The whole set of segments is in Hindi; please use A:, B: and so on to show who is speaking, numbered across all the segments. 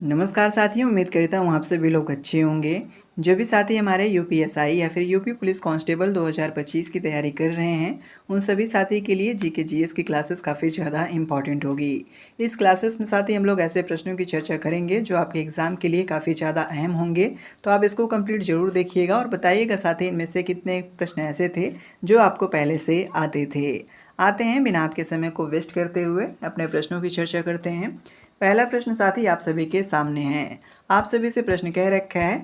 A: नमस्कार साथियों, उम्मीद करता हूँ आप सभी लोग अच्छे होंगे। जो भी साथी हमारे यूपीएसआई या फिर यूपी पुलिस कांस्टेबल 2025 की तैयारी कर रहे हैं, उन सभी साथी के लिए जीके जीएस की क्लासेस काफ़ी ज़्यादा इंपॉर्टेंट होगी। इस क्लासेस में साथी हम लोग ऐसे प्रश्नों की चर्चा करेंगे जो आपके एग्ज़ाम के लिए काफ़ी ज़्यादा अहम होंगे। तो आप इसको कंप्लीट ज़रूर देखिएगा और बताइएगा साथी इनमें से कितने प्रश्न ऐसे थे जो आपको पहले से आते थे। आते हैं, बिना आपके समय को वेस्ट करते हुए अपने प्रश्नों की चर्चा करते हैं। पहला प्रश्न साथी आप सभी के सामने है। आप सभी से प्रश्न कह रखा है,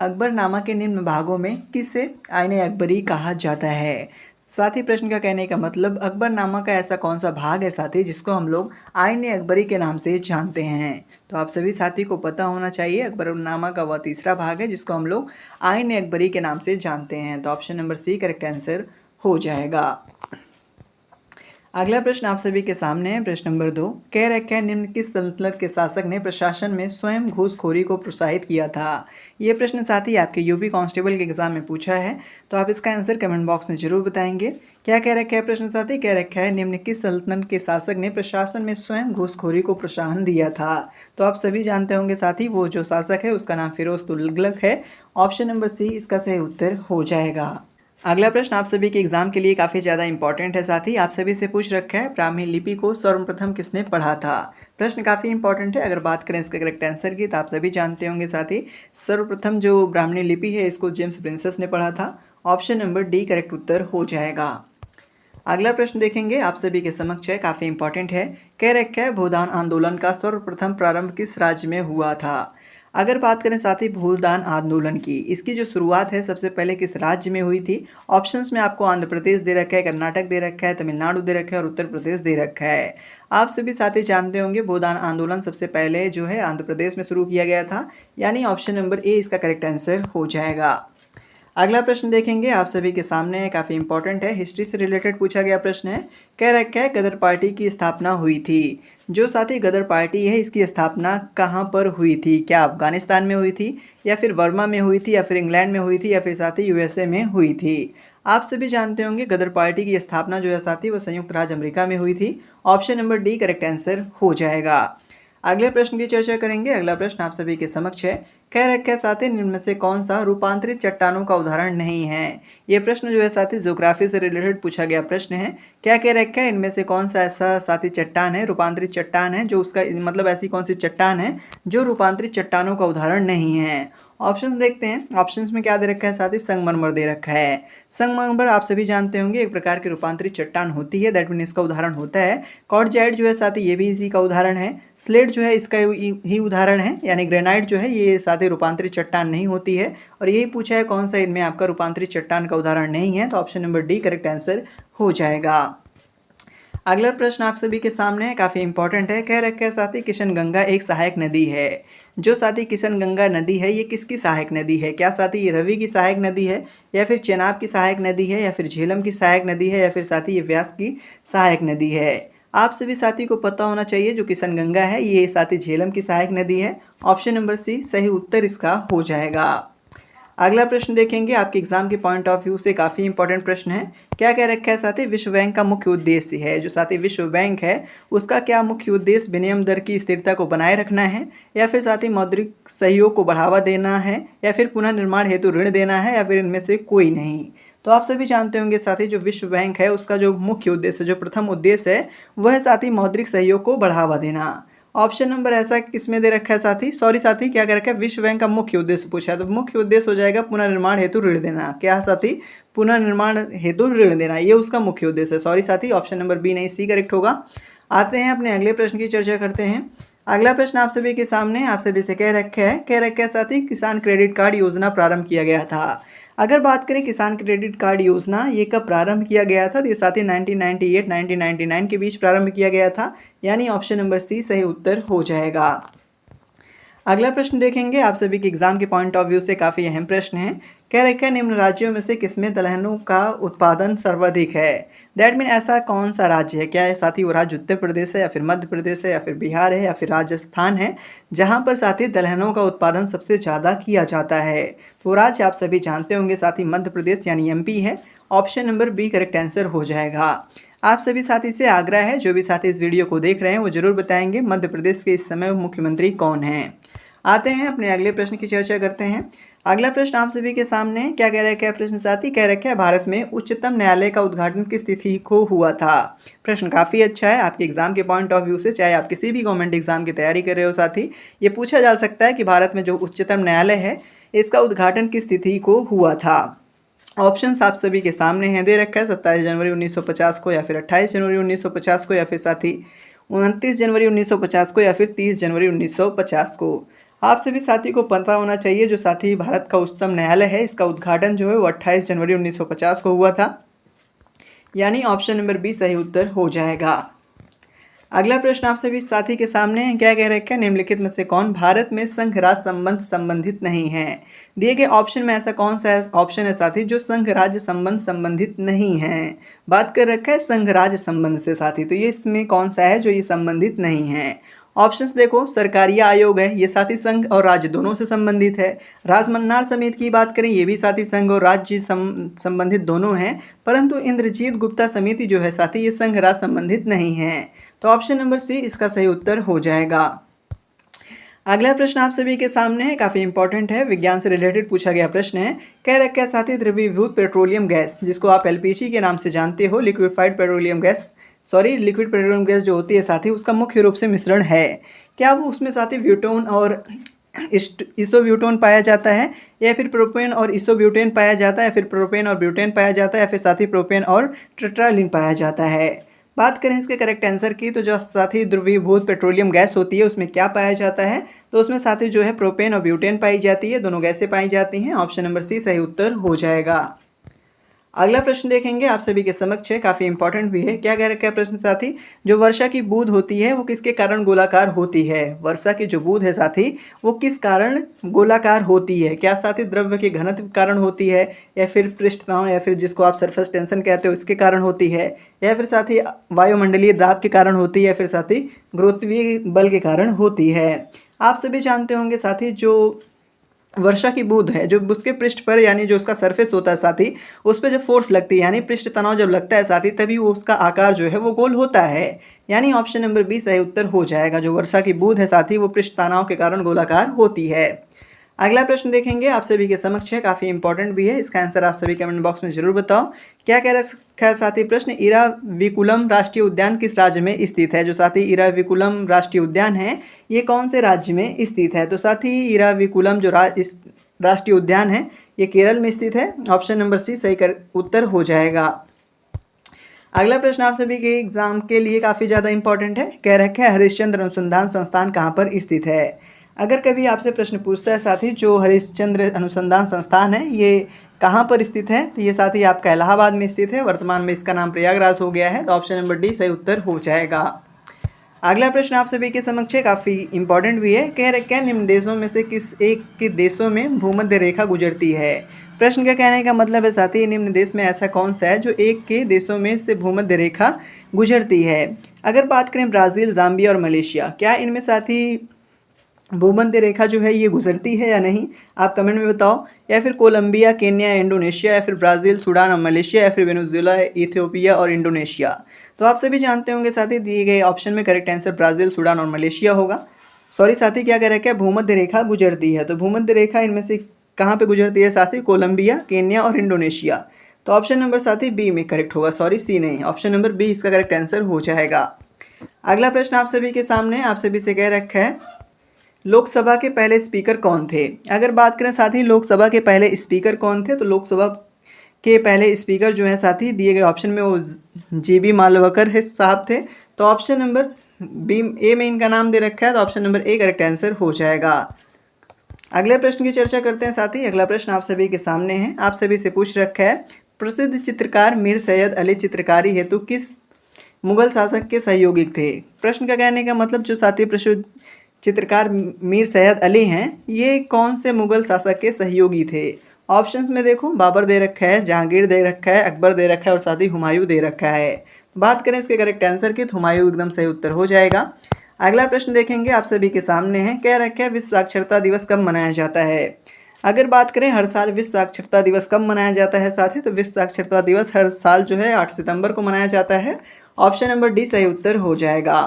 A: अकबरनामा के निम्न भागों में किसे आईने अकबरी कहा जाता है। साथी प्रश्न का कहने का मतलब अकबरनामा का ऐसा कौन सा भाग है साथी जिसको हम लोग आईने अकबरी के नाम से जानते हैं। तो आप सभी साथी को पता होना चाहिए अकबरनामा का वह तीसरा भाग है जिसको हम लोग आईने अकबरी के नाम से जानते हैं। तो option number C correct answer हो जाएगा। अगला प्रश्न आप सभी के सामने है, प्रश्न नंबर 2। कह रखा है, निम्न किस सल्तनत के शासक ने प्रशासन में स्वयं घूसखोरी को प्रोत्साहित किया था। ये प्रश्न साथी आपके यूपी कांस्टेबल के एग्जाम में पूछा है, तो आप इसका आंसर कमेंट बॉक्स में जरूर बताएंगे। क्या कह रखा है प्रश्न साथी, कह रखा है निम्न किस सल्तनत के शासक ने प्रशासन में स्वयं घूसखोरी को प्रोत्साहन दिया था। तो आप सभी जानते होंगे साथी वो जो शासक है उसका नाम फिरोज तुगलक है। ऑप्शन नंबर सी इसका सही उत्तर हो जाएगा। अगला प्रश्न आप सभी के एग्जाम के लिए काफ़ी ज़्यादा इंपॉर्टेंट है साथी, आप सभी से पूछ रखा है, ब्राह्मी लिपि को सर्वप्रथम किसने पढ़ा था। प्रश्न काफ़ी इंपॉर्टेंट है। अगर बात करें इसके करेक्ट आंसर की तो आप सभी जानते होंगे साथी, सर्वप्रथम जो ब्राह्मणी लिपि है इसको जेम्स प्रिंसेस ने पढ़ा था। ऑप्शन नंबर डी करेक्ट उत्तर हो जाएगा। अगला प्रश्न देखेंगे आप सभी के समक्ष है, काफ़ी इंपॉर्टेंट है। कह रखा है, भूदान आंदोलन का सर्वप्रथम प्रारंभ किस राज्य में हुआ था। अगर बात करें साथी भूदान आंदोलन की, इसकी जो शुरुआत है सबसे पहले किस राज्य में हुई थी। ऑप्शंस में आपको आंध्र प्रदेश दे रखा है, कर्नाटक दे रखा है, तमिलनाडु दे रखा है और उत्तर प्रदेश दे रखा है। आप सभी साथी जानते होंगे भूदान आंदोलन सबसे पहले जो है आंध्र प्रदेश में शुरू किया गया था, यानी ऑप्शन नंबर ए इसका करेक्ट आंसर हो जाएगा। अगला प्रश्न देखेंगे आप सभी के सामने है, काफ़ी इंपॉर्टेंट है, हिस्ट्री से रिलेटेड पूछा गया प्रश्न है। कह रखा है, गदर पार्टी की स्थापना हुई थी। जो साथी गदर पार्टी है इसकी स्थापना कहाँ पर हुई थी। क्या अफगानिस्तान में हुई थी, या फिर बर्मा में हुई थी, या फिर इंग्लैंड में हुई थी, या फिर साथी यूएसए में हुई थी। आप सभी जानते होंगे गदर पार्टी की स्थापना जो है साथी वो संयुक्त राज्य अमेरिका में हुई थी। Option number D correct answer हो जाएगा। अगले प्रश्न की चर्चा करेंगे। अगला प्रश्न आप सभी के समक्ष है, कह रखा है साथी निम्न में से कौन सा रूपांतरित चट्टानों का उदाहरण नहीं है। ये प्रश्न जो है साथी ज्योग्राफी से रिलेटेड पूछा गया प्रश्न है। क्या कह रखा है, इनमें से कौन सा ऐसा साथी चट्टान है, रूपांतरित चट्टान है, जो उसका मतलब ऐसी कौन सी चट्टान है जो रूपांतरित चट्टानों का उदाहरण नहीं है। ऑप्शन देखते हैं। ऑप्शंस में क्या दे रखा है साथी, संगमरमर दे रखा है। संगमरमर आप सभी जानते होंगे एक प्रकार की रूपांतरित चट्टान होती है, दैट मीन इसका उदाहरण होता है। क्वार्टजाइट जो है साथी ये भी इसी का उदाहरण है। स्लेट जो है इसका ही उदाहरण है, यानी ग्रेनाइट जो है ये साथी रूपांतरित चट्टान नहीं होती है। और यही पूछा है कौन सा इनमें आपका रूपांतरित चट्टान का उदाहरण नहीं है, तो option number D correct answer हो जाएगा। अगला प्रश्न आप सभी के सामने है, काफ़ी इंपॉर्टेंट है। कह रखा है साथी किशनगंगा एक सहायक नदी है। जो साथी किशनगंगा नदी है ये किसकी सहायक नदी है। क्या साथी ये रवि की सहायक नदी है, या फिर चेनाब की सहायक नदी है, या फिर झेलम की सहायक नदी है, या फिर साथी ये व्यास की सहायक नदी है। आप सभी साथी को पता होना चाहिए जो किशनगंगा है ये साथी झेलम की सहायक नदी है। ऑप्शन नंबर सी सही उत्तर इसका हो जाएगा। अगला प्रश्न देखेंगे, आपके एग्जाम के पॉइंट ऑफ व्यू से काफ़ी इंपॉर्टेंट प्रश्न है। क्या कह रखा है साथी, विश्व बैंक का मुख्य उद्देश्य है। जो साथी विश्व बैंक है उसका क्या मुख्य उद्देश्य विनिमय दर की स्थिरता को बनाए रखना है, या फिर साथी मौद्रिक सहयोग को बढ़ावा देना है, या फिर पुनर्निर्माण हेतु ऋण देना है, या फिर इनमें से कोई नहीं। तो आप सभी जानते होंगे साथी जो विश्व बैंक है उसका जो मुख्य उद्देश्य, जो प्रथम उद्देश्य है वह है साथी मौद्रिक सहयोग को बढ़ावा देना। ऑप्शन नंबर ऐसा किसमें दे रखा है साथी, सॉरी साथी क्या कर रखा है, विश्व बैंक का मुख्य उद्देश्य पूछा है, तो मुख्य उद्देश्य हो जाएगा पुनर्निर्माण हेतु ऋण देना। क्या साथी, पुनर्निर्माण हेतु ऋण देना, ये उसका मुख्य उद्देश्य है। सॉरी साथी, ऑप्शन नंबर बी नहीं सी करेक्ट होगा। आते हैं अपने अगले प्रश्न की चर्चा करते हैं। अगला प्रश्न आप सभी के सामने आप सभी से कह रखा है साथी किसान क्रेडिट कार्ड योजना प्रारंभ किया गया था। अगर बात करें किसान क्रेडिट कार्ड योजना ये कब प्रारंभ किया गया था, तो ये साथी 1998-1999 के बीच प्रारंभ किया गया था, यानी ऑप्शन नंबर सी सही उत्तर हो जाएगा। अगला प्रश्न देखेंगे, आप सभी के एग्जाम के पॉइंट ऑफ व्यू से काफ़ी अहम प्रश्न है। कह रखा है निम्न राज्यों में से किसमें दलहनों का उत्पादन सर्वाधिक है। दैट मीन ऐसा कौन सा राज्य है, क्या है साथी वो राज्य उत्तर प्रदेश है, या फिर मध्य प्रदेश है, या फिर बिहार है, या फिर राजस्थान है, जहाँ पर साथी दलहनों का उत्पादन सबसे ज़्यादा किया जाता है। तो राज्य आप सभी जानते होंगे साथी मध्य प्रदेश यानी एमपी है। Option number B correct answer हो जाएगा। आप सभी साथी से आग्रह है, जो भी साथी इस वीडियो को देख रहे हैं वो जरूर बताएंगे मध्य प्रदेश के इस समय मुख्यमंत्री कौन हैं। आते हैं अपने अगले प्रश्न की चर्चा करते हैं। अगला प्रश्न आप सभी के सामने है। क्या कह रखा है प्रश्न साथी? कह रखा है भारत में उच्चतम न्यायालय का उद्घाटन किस तिथि को हुआ था। प्रश्न काफ़ी अच्छा है आपके एग्जाम के पॉइंट ऑफ व्यू से, चाहे आप किसी भी गवर्नमेंट एग्जाम की तैयारी कर रहे हो साथी, ये पूछा जा सकता है कि भारत में जो उच्चतम न्यायालय है इसका उद्घाटन किस तिथि को हुआ था। ऑप्शंस आप सभी के सामने हैं, दे रखा है 27 जनवरी 1950 को, या फिर 28 जनवरी 1950 को, या फिर साथी 29 जनवरी 1950 को, या फिर 30 जनवरी 1950 को। आप सभी साथी को पता होना चाहिए जो साथी भारत का उच्चतम न्यायालय है इसका उद्घाटन जो है वो 28 जनवरी 1950 को हुआ था, यानी ऑप्शन नंबर बी सही उत्तर हो जाएगा। अगला प्रश्न आप सभी साथी के सामने है। क्या कह रखा है? निम्नलिखित में से कौन भारत में संघ राज्य संबंध संबंधित नहीं है। दिए गए ऑप्शन में ऐसा कौन सा ऑप्शन है साथी जो संघ राज्य संबंध संबंधित नहीं है। बात कर रखा है संघ राज्य संबंध से साथी, तो ये इसमें कौन सा है जो ये संबंधित नहीं है। ऑप्शंस देखो, सरकारीय आयोग है, ये साथी संघ और राज्य दोनों से संबंधित है। राजमन्नार समिति की बात करें, ये भी साथी संघ और राज्य संबंधित दोनों हैं, परंतु इंद्रजीत गुप्ता समिति जो है साथी ये संघ राज्य संबंधित नहीं है। तो ऑप्शन नंबर सी इसका सही उत्तर हो जाएगा। अगला प्रश्न आप सभी के सामने है, काफ़ी इंपॉर्टेंट है, विज्ञान से रिलेटेड पूछा गया प्रश्न है। कह रखा है साथी द्रवीभूत पेट्रोलियम गैस, जिसको आप एलपीजी के नाम से जानते हो, liquefied petroleum gas, liquid petroleum gas जो होती है साथी उसका मुख्य रूप से मिश्रण है। क्या वो उसमें साथी ब्यूटोन और इसोब्यूटोन पाया जाता है, या फिर प्रोपेन और इसोब्यूटेन पाया जाता है, या फिर प्रोपेन और ब्यूटेन पाया जाता है, या फिर साथी प्रोपेन और टेट्रालिन पाया जाता है। बात करें इसके करेक्ट आंसर की, तो जो साथी द्रवीभूत पेट्रोलियम गैस होती है उसमें क्या पाया जाता है, तो उसमें साथी जो है प्रोपेन और ब्यूटेन पाई जाती है, दोनों गैसें पाई जाती हैं। ऑप्शन नंबर सी सही उत्तर हो जाएगा। अगला प्रश्न देखेंगे आप सभी के समक्ष है, काफ़ी इंपॉर्टेंट भी है। क्या कह रखा है प्रश्न साथी? जो वर्षा की बूंद होती है वो किसके कारण गोलाकार होती है। वर्षा की जो बूंद है साथी वो किस कारण गोलाकार होती है। क्या साथी द्रव्य के घनत्व के कारण होती है, या फिर पृष्ठ तनाव, या फिर जिसको आप सरफेस टेंशन कहते हो इसके कारण होती है, या फिर साथी वायुमंडलीय दाब के कारण होती है, या फिर साथी गुरुत्वीय बल के कारण होती है। आप सभी जानते होंगे साथी जो वर्षा की बूंद है जो उसके पृष्ठ पर यानी जो उसका सरफेस होता है साथी उस पर जब फोर्स लगती है यानी पृष्ठ तनाव जब लगता है साथी तभी वो उसका आकार जो है वो गोल होता है, यानी ऑप्शन नंबर बी सही उत्तर हो जाएगा। जो वर्षा की बूंद है साथी वो पृष्ठ तनाव के कारण गोलाकार होती है। अगला प्रश्न देखेंगे आप सभी के समक्ष है, काफ़ी इंपॉर्टेंट भी है, इसका आंसर आप सभी कमेंट बॉक्स में जरूर बताओ। क्या कह रखा है साथी प्रश्न? इराविकुलम राष्ट्रीय उद्यान किस राज्य में स्थित है। जो साथी इराविकुलम राष्ट्रीय उद्यान है ये कौन से राज्य में स्थित है। तो साथी इराविकुलम जो राष्ट्रीय उद्यान है ये केरल में स्थित है। ऑप्शन नंबर सी सही उत्तर हो जाएगा। अगला प्रश्न आप सभी के एग्जाम के लिए काफ़ी ज़्यादा इंपॉर्टेंट है। कह रखा है हरिश्चंद्र अनुसंधान संस्थान कहाँ पर स्थित है। अगर कभी आपसे प्रश्न पूछता है साथी जो हरिश्चंद्र अनुसंधान संस्थान है ये कहाँ पर स्थित है, तो ये साथी आपका इलाहाबाद में स्थित है, वर्तमान में इसका नाम प्रयागराज हो गया है। तो ऑप्शन नंबर डी सही उत्तर हो जाएगा। अगला प्रश्न आप सभी के समक्ष है, काफ़ी इंपॉर्टेंट भी है। कह रखा है निम्न देशों में से किस एक के देशों में भूमध्य रेखा गुजरती है। प्रश्न का कहने का मतलब है साथी निम्न देश में ऐसा कौन सा है जो एक के देशों में से भूमध्य रेखा गुजरती है। अगर बात करें ब्राज़ील, जाम्बिया और मलेशिया, क्या इनमें साथी भूमध्य रेखा जो है ये गुजरती है या नहीं, आप कमेंट में बताओ। या फिर कोलंबिया, केन्या, इंडोनेशिया, या फिर ब्राज़ील, सूडान और मलेशिया, या फिर वेनेजुएला, इथियोपिया और इंडोनेशिया। तो आप सभी जानते होंगे साथी दिए गए ऑप्शन में करेक्ट आंसर ब्राज़ील, सूडान और मलेशिया होगा। साथी क्या कह रखा है? भूमध्य रेखा गुजरती है, तो भूमध्य रेखा इनमें से कहाँ पे गुजरती है साथी? कोलंबिया, केन्या और इंडोनेशिया। तो ऑप्शन नंबर साथी बी में करेक्ट होगा, सी नहीं, ऑप्शन नंबर बी इसका करेक्ट आंसर हो जाएगा। अगला प्रश्न आप सभी के सामने आप सभी से कह रखा है लोकसभा के पहले स्पीकर कौन थे। अगर बात करें साथी लोकसभा के पहले स्पीकर कौन थे, तो लोकसभा के पहले स्पीकर जो है साथी दिए गए ऑप्शन में वो जीबी मालवकर है साहब थे। तो ऑप्शन नंबर बी ए में इनका नाम दे रखा है, तो option number A correct answer हो जाएगा। अगले प्रश्न की चर्चा करते हैं साथी। अगला प्रश्न आप सभी के सामने है, आप सभी से पूछ रखा है प्रसिद्ध चित्रकार मीर सैयद अली चित्रकारी हेतु किस मुगल शासक के सहयोगी थे। प्रश्न का कहने का मतलब जो साथी प्रसिद्ध चित्रकार मीर सैयद अली हैं ये कौन से मुगल शासक के सहयोगी थे। ऑप्शंस में देखो बाबर दे रखा है, जहांगीर दे रखा है, अकबर दे रखा है और साथ ही हुमायूं दे रखा है। बात करें इसके करेक्ट आंसर की तो हुमायूं एकदम सही उत्तर हो जाएगा। अगला प्रश्न देखेंगे आप सभी के सामने है, कह रखा है विश्व साक्षरता दिवस कब मनाया जाता है। अगर बात करें हर साल विश्व साक्षरता दिवस कब मनाया जाता है साथी, तो विश्व साक्षरता दिवस हर साल जो है 8 सितंबर को मनाया जाता है। ऑप्शन नंबर डी सही उत्तर हो जाएगा।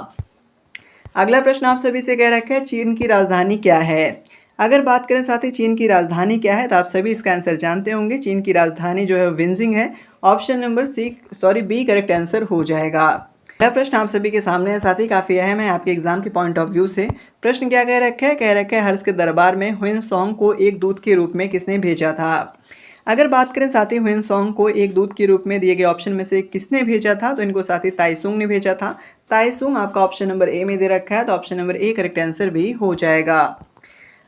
A: अगला प्रश्न आप सभी से कह रखा है चीन की राजधानी क्या है। अगर बात करें साथी चीन की राजधानी क्या है, तो आप सभी इसका आंसर जानते होंगे। चीन की राजधानी जो है विंजिंग है। Option number B correct answer हो जाएगा। यह प्रश्न आप सभी के सामने है साथी, काफ़ी अहम है आपके एग्जाम के पॉइंट ऑफ व्यू से। प्रश्न क्या कह रखा है, हर्ष के दरबार में ह्वेनसांग को एक दूत के रूप में किसने भेजा था। अगर बात करें साथी ह्वेनसांग को एक दूत के रूप में दिए गए ऑप्शन में से किसने भेजा था, तो इनको साथी ताइसुंग ने भेजा था। ताइसुंग आपका ऑप्शन नंबर ए में दे रखा है, तो option number A correct answer भी हो जाएगा।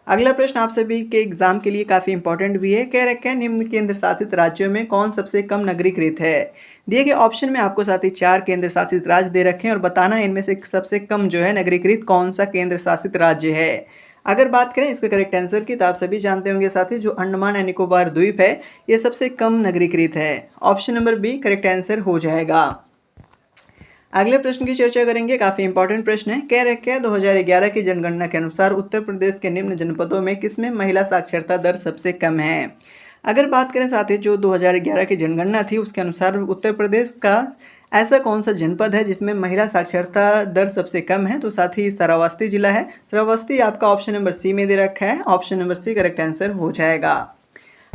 A: अगला प्रश्न आप सभी के एग्जाम के लिए काफ़ी इंपॉर्टेंट भी है। कह रखा है निम्न केंद्र शासित राज्यों में कौन सबसे कम नगरीकृत है। दिए गए ऑप्शन में आपको साथी 4 केंद्र शासित राज्य दे रखे हैं और बताना है इनमें से सबसे कम जो है नगरीकृत कौन सा केंद्र शासित राज्य है। अगर बात करें इसके करेक्ट आंसर की, तो आप सभी जानते होंगे साथी जो अंडमान एंड निकोबार द्वीप है ये सबसे कम नगरीकृत है। Option number B correct answer हो जाएगा। अगले प्रश्न की चर्चा करेंगे, काफ़ी इंपॉर्टेंट प्रश्न है। कह रखे हैं 2011 की जनगणना के अनुसार उत्तर प्रदेश के निम्न जनपदों में किसमें महिला साक्षरता दर सबसे कम है। अगर बात करें साथी जो 2011 की जनगणना थी उसके अनुसार उत्तर प्रदेश का ऐसा कौन सा जनपद है जिसमें महिला साक्षरता दर सबसे कम है, तो साथ ही श्रावस्ती जिला है। श्रावस्ती आपका ऑप्शन नंबर सी में दे रखा है। Option number C correct answer हो जाएगा।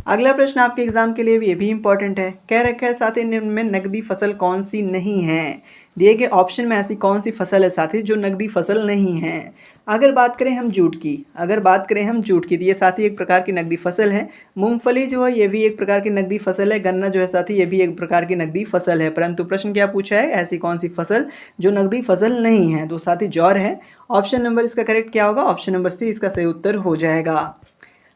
A: अगला प्रश्न आपके एग्जाम के लिए भी ये भी इंपॉर्टेंट है। कह रखा है साथी निम्न में नकदी फसल कौन सी नहीं है। दिए गए ऑप्शन में ऐसी कौन सी फसल है साथी जो नकदी फसल नहीं है। अगर बात करें हम जूट की, तो ये साथी एक प्रकार की नकदी फसल है। मूंगफली जो है ये भी एक प्रकार की नकदी फसल है। गन्ना जो है साथी ये भी एक प्रकार की नकदी फसल है। परंतु प्रश्न क्या पूछा है, ऐसी कौन सी फसल जो नकदी फसल नहीं है, तो साथी ज्वार है। ऑप्शन नंबर इसका करेक्ट क्या होगा, ऑप्शन नंबर सी इसका सही उत्तर हो जाएगा।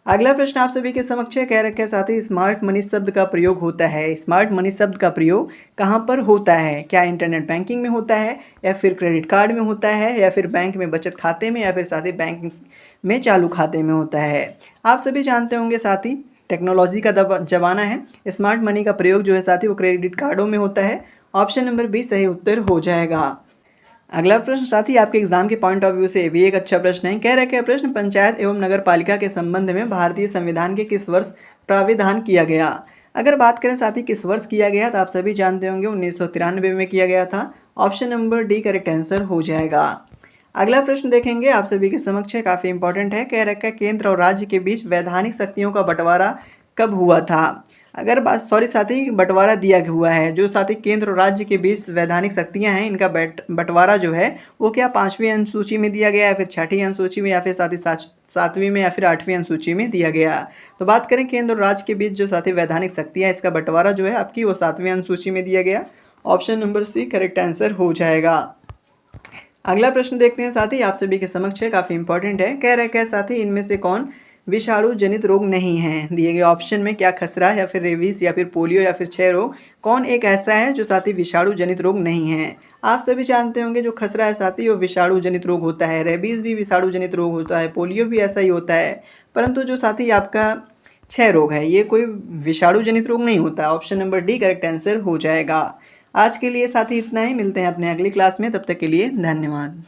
A: अगला प्रश्न आप सभी के समक्ष है। कह रखे साथी स्मार्ट मनी शब्द का प्रयोग होता है। स्मार्ट मनी शब्द का प्रयोग कहाँ पर होता है, क्या इंटरनेट बैंकिंग में होता है, या फिर क्रेडिट कार्ड में होता है, या फिर बैंक में बचत खाते में, या फिर साथी बैंक में चालू खाते में होता है। आप सभी जानते होंगे साथी टेक्नोलॉजी का जमाना है। स्मार्ट मनी का प्रयोग जो है साथी वो क्रेडिट कार्डों में होता है। ऑप्शन नंबर बी सही उत्तर हो जाएगा। अगला प्रश्न साथी आपके एग्जाम के पॉइंट ऑफ व्यू से भी एक अच्छा प्रश्न है। कह रखे हैं प्रश्न पंचायत एवं नगर पालिका के संबंध में भारतीय संविधान के किस वर्ष प्राविधान किया गया। अगर बात करें साथी किस वर्ष किया गया, तो आप सभी जानते होंगे 1993 में किया गया था। Option number D correct answer हो जाएगा। अगला प्रश्न देखेंगे आप सभी के समक्ष है, काफ़ी इंपॉर्टेंट है। कह रखा है केंद्र और राज्य के बीच वैधानिक शक्तियों का बंटवारा कब हुआ था। अगर बात साथी बंटवारा दिया हुआ है, जो साथी केंद्र और राज्य के बीच वैधानिक शक्तियां हैं इनका बंटवारा जो है वो क्या 5वीं अनुसूची में दिया गया, या फिर 6ठी अनुसूची में, या फिर साथी 7वीं में, या फिर 8वीं अनुसूची में दिया गया। तो बात करें केंद्र और राज्य के बीच जो साथी वैधानिक शक्तियाँ इसका बंटवारा जो है आपकी वो 7वीं अनुसूची में दिया गया। Option number C correct answer हो जाएगा। अगला प्रश्न देखते हैं साथी आप सभी के समक्ष है, काफ़ी इंपॉर्टेंट है। कह रहे हैं साथी इनमें से कौन विषाणु जनित रोग नहीं है। दिए गए ऑप्शन में क्या खसरा, या फिर रेबीज, या फिर पोलियो, या फिर क्षय रोग, कौन एक ऐसा है जो साथी विषाणु जनित रोग नहीं है। आप सभी जानते होंगे जो खसरा है साथी वो विषाणु जनित रोग होता है। रेबीज भी विषाणु जनित रोग होता है, पोलियो भी ऐसा ही होता है। परंतु जो साथी आपका क्षय रोग है ये कोई विषाणु जनित रोग नहीं होता है। Option number D correct answer हो जाएगा। आज के लिए साथी इतना ही, मिलते हैं अपने अगली क्लास में, तब तक के लिए धन्यवाद।